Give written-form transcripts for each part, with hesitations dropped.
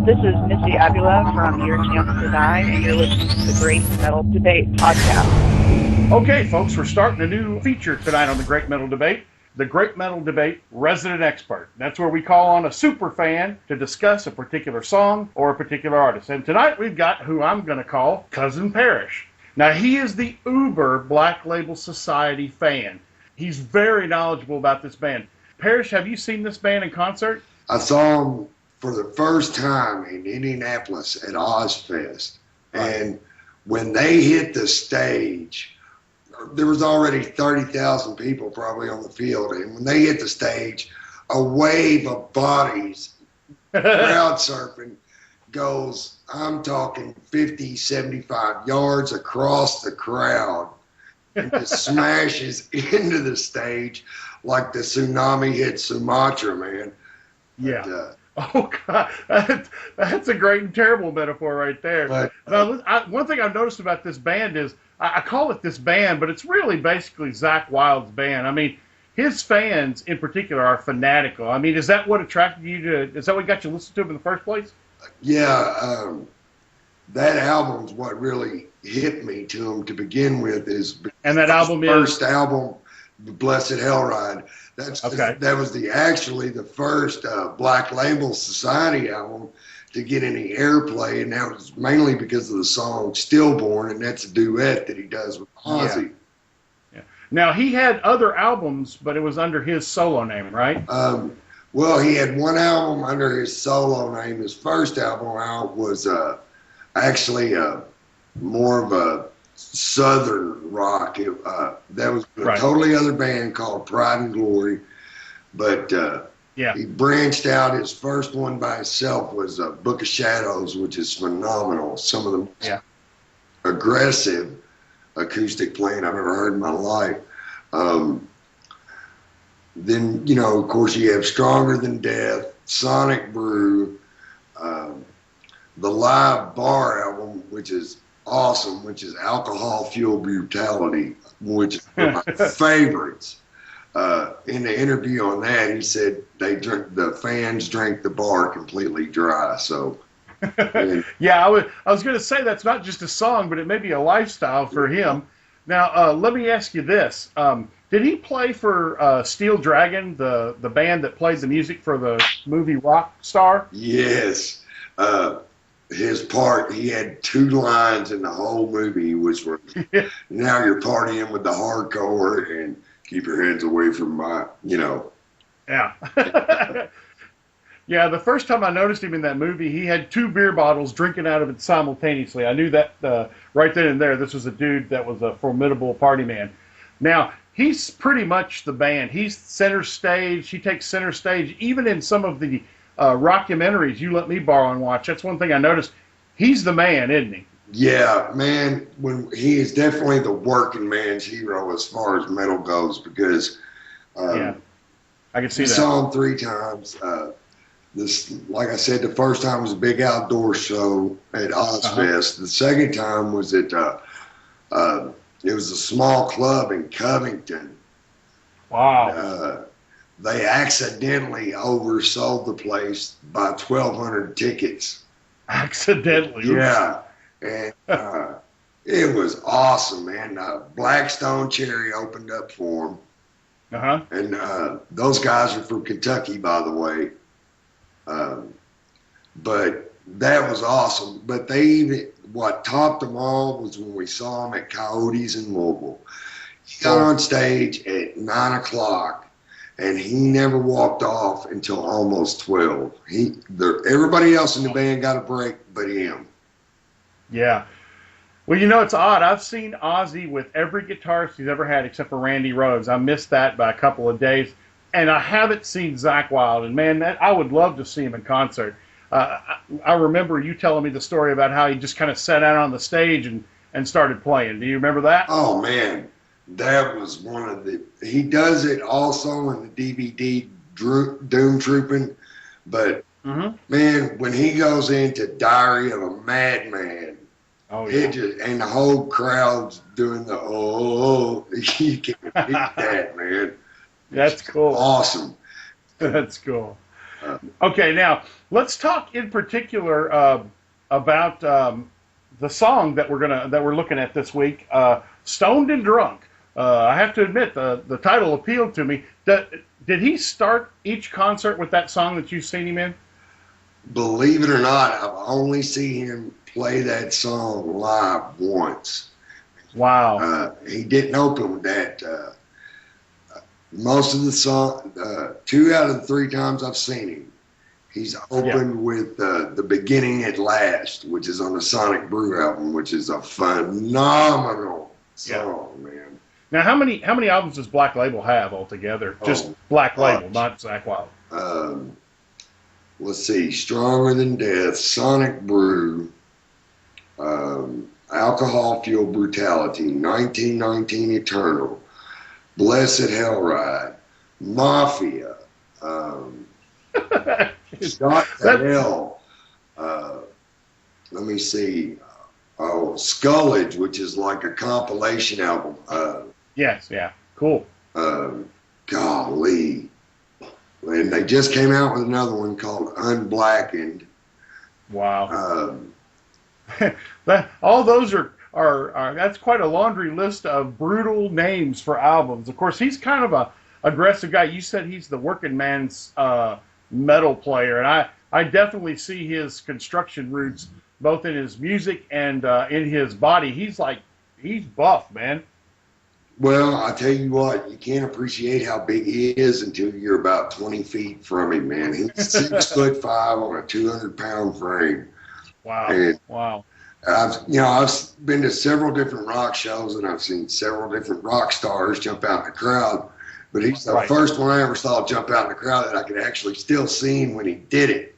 This is Missy Avila from Your Chance to Die, and you're listening to the Great Metal Debate podcast. Okay, folks, we're starting a new feature tonight on the Great Metal Debate. The Great Metal Debate Resident Expert. That's where we call on a super fan to discuss a particular song or a particular artist. And tonight we've got who I'm going to call Cousin Parrish. Now, he is the uber Black Label Society fan. He's very knowledgeable about this band. Parrish, have you seen this band in concert? I saw them for the first time in Indianapolis at Ozfest. And when they hit the stage, there was already 30,000 people probably on the field. And when they hit the stage, a wave of bodies, crowd surfing, goes, I'm talking 50, 75 yards across the crowd and just smashes into the stage like the tsunami hit Sumatra, man. Yeah. But, oh, God. That's a great and terrible metaphor right there. But, now, one thing I've noticed about this band is, I call it this band, but it's really basically Zakk Wylde's band. I mean, his fans in particular are fanatical. I mean, is that what attracted you to, is that what got you to listen to him in the first place? yeah, that album's what really hit me to him to begin with. And that album first album, Blessed Hellride. That's okay. That was actually the first Black Label Society album to get any airplay, and that was mainly because of the song Stillborn, and that's a duet that he does with Ozzy. Yeah. Now, he had other albums, but it was under his solo name, right? Well, he had one album under his solo name. His first album out was actually more of a southern rock. That was a totally other band called Pride and Glory, but he branched out. His first one by himself was Book of Shadows, which is phenomenal. Some of the most aggressive acoustic playing I've ever heard in my life. Then, you know, of course, you have Stronger Than Death, Sonic Brew, the Live Bar album, which is awesome, which is Alcohol Fueled Brutality, which is one of my favorites. In the interview on that, he said the fans drank the bar completely dry. So, yeah, I was going to say that's not just a song, but it may be a lifestyle for him. Now, let me ask you this: did he play for Steel Dragon, the band that played the music for the movie Rockstar? Yes. His part, he had 2 lines in the whole movie, which were, now you're partying with the hardcore and keep your hands away from my, you know. Yeah. Yeah, the first time I noticed him in that movie, he had 2 beer bottles drinking out of it simultaneously. I knew that right then and there, this was a dude that was a formidable party man. Now, he's pretty much the band. He's center stage. He takes center stage, even in some of the rockumentaries you let me borrow and watch. That's one thing I noticed. He's the man, isn't he? Yeah, man. He is definitely the working man's hero as far as metal goes, because I can see that. Saw him 3 times. Like I said, the first time was a big outdoor show at Ozfest. The second time was at it was a small club in Covington. Wow. They accidentally oversold the place by 1,200 tickets. Accidentally? Yeah. And it was awesome, man. Blackstone Cherry opened up for them. And those guys are from Kentucky, by the way. But that was awesome. But what topped them all was when we saw them at Coyotes in Louisville. He got on stage at 9 o'clock. And he never walked off until almost 12. Everybody else in the band got a break but him. Yeah. Well, you know, it's odd. I've seen Ozzy with every guitarist he's ever had except for Randy Rhoads. I missed that by a couple of days. And I haven't seen Zakk Wylde. And, man, I would love to see him in concert. I remember you telling me the story about how he just kind of sat out on the stage and started playing. Do you remember that? Oh, man. That was one of he does it also in the DVD Doom Trooping, but man, when he goes into Diary of a Madman, and the whole crowd's doing the you can't beat that, man. That's cool. Awesome. That's cool. Okay, now let's talk in particular about the song that we're looking at this week, "Stoned and Drunk." I have to admit, the title appealed to me. Did he start each concert with that song that you've seen him in? Believe it or not, I've only seen him play that song live once. Wow. He didn't open with that. Most of the song, 2 out of the 3 times I've seen him, he's opened with "The Beginning at Last," which is on the Sonic Brew album, which is a phenomenal song, man. Now, how many albums does Black Label have altogether? Just Black Label, not Zakk Wylde. Let's see, "Stronger Than Death," "Sonic Brew," "Alcohol Fueled Brutality," "1919 Eternal," "Blessed Hell Ride," "Mafia," "Shot to Hell." Let me see. Oh, "Scullage," which is like a compilation album. Yes, yeah, cool. Golly. And they just came out with another one called "Unblackened." Wow. All those are that's quite a laundry list of brutal names for albums. Of course, he's kind of a aggressive guy. You said he's the working man's metal player, and I definitely see his construction roots both in his music and in his body. He's buff, man. Well, I tell you what, you can't appreciate how big he is until you're about 20 feet from him, man. He's 6'5" on a 200-pound frame. Wow. And wow. I've been to several different rock shows, and I've seen several different rock stars jump out in the crowd. But he's the first one I ever saw jump out in the crowd that I could actually still see him when he did it.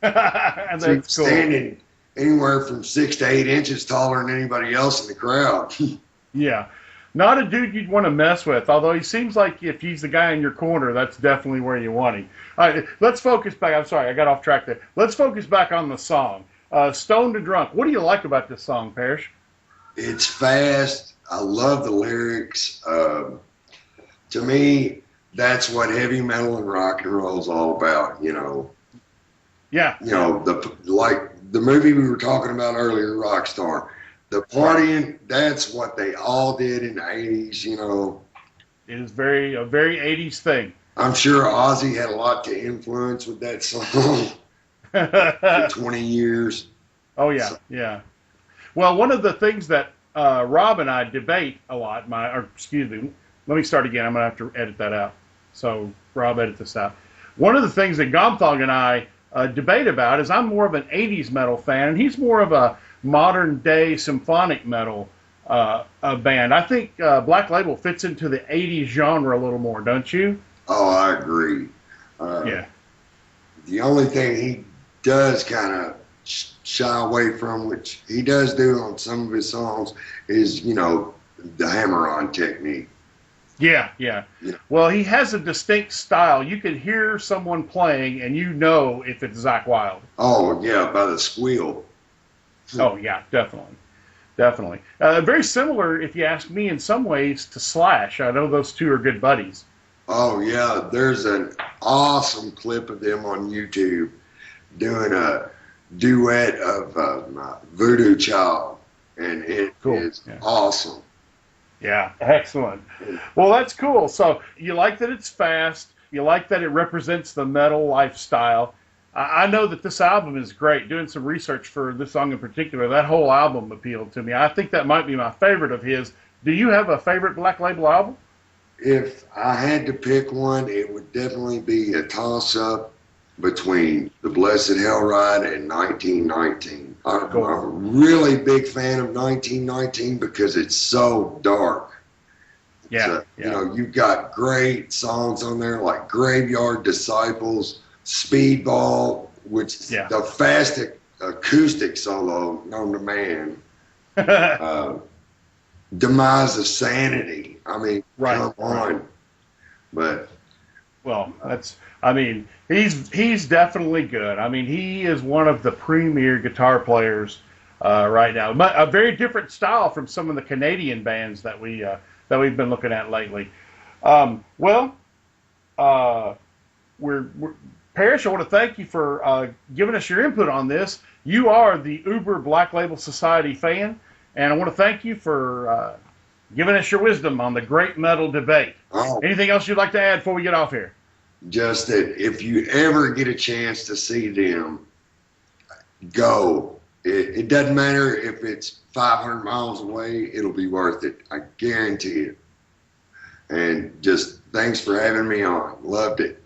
That's so cool. Standing anywhere from 6 to 8 inches taller than anybody else in the crowd. Yeah. Not a dude you'd want to mess with, although he seems like if he's the guy in your corner, that's definitely where you want him. All right, let's focus back. I'm sorry, I got off track there. Let's focus back on the song. "Stoned and Drunk." What do you like about this song, Parrish? It's fast. I love the lyrics. To me, that's what heavy metal and rock and roll is all about, you know. Yeah. You know, like the movie we were talking about earlier, Rockstar. The partying, that's what they all did in the 80s, you know. It is a very 80s thing. I'm sure Ozzy had a lot to influence with that song for 20 years. Oh, yeah, yeah. Well, one of the things that Rob and I debate a lot, excuse me, let me start again. I'm going to have to edit that out. So, Rob, edit this out. One of the things that Gomthog and I debate about is I'm more of an 80s metal fan, and he's more of a modern day symphonic metal band. I think Black Label fits into the 80s genre a little more, don't you? Oh, I agree. Yeah. The only thing he does kind of shy away from, which he does do on some of his songs, is, you know, the hammer-on technique. Yeah, yeah. Well, he has a distinct style. You can hear someone playing, and you know if it's Zakk Wylde. Oh, yeah, by the squeal. Oh, yeah, definitely. Definitely. Very similar, if you ask me, in some ways, to Slash. I know those two are good buddies. Oh, yeah, there's an awesome clip of them on YouTube doing a duet of Voodoo Child, and it is awesome. Yeah, excellent. Well, that's cool. So you like that it's fast. You like that it represents the metal lifestyle. I know that this album is great. Doing some research for this song in particular, that whole album appealed to me. I think that might be my favorite of his. Do you have a favorite Black Label album? If I had to pick one, it would definitely be a toss-up between The Blessed Hell Ride and 1919. I'm a really big fan of 1919 because it's so dark. Yeah, You know, you've got great songs on there like Graveyard Disciples, Speedball, which is the fastest acoustic solo known to man. Demise of Sanity. I mean, come on. But well, he's definitely good. I mean, he is one of the premier guitar players right now. But a very different style from some of the Canadian bands that we've been looking at lately. We're Parrish, I want to thank you for giving us your input on this. You are the Uber Black Label Society fan, and I want to thank you for giving us your wisdom on the great metal debate. Oh, Anything else you'd like to add before we get off here? just that if you ever get a chance to see them, go. It doesn't matter if it's 500 miles away, it'll be worth it. I guarantee it. And just thanks for having me on. Loved it.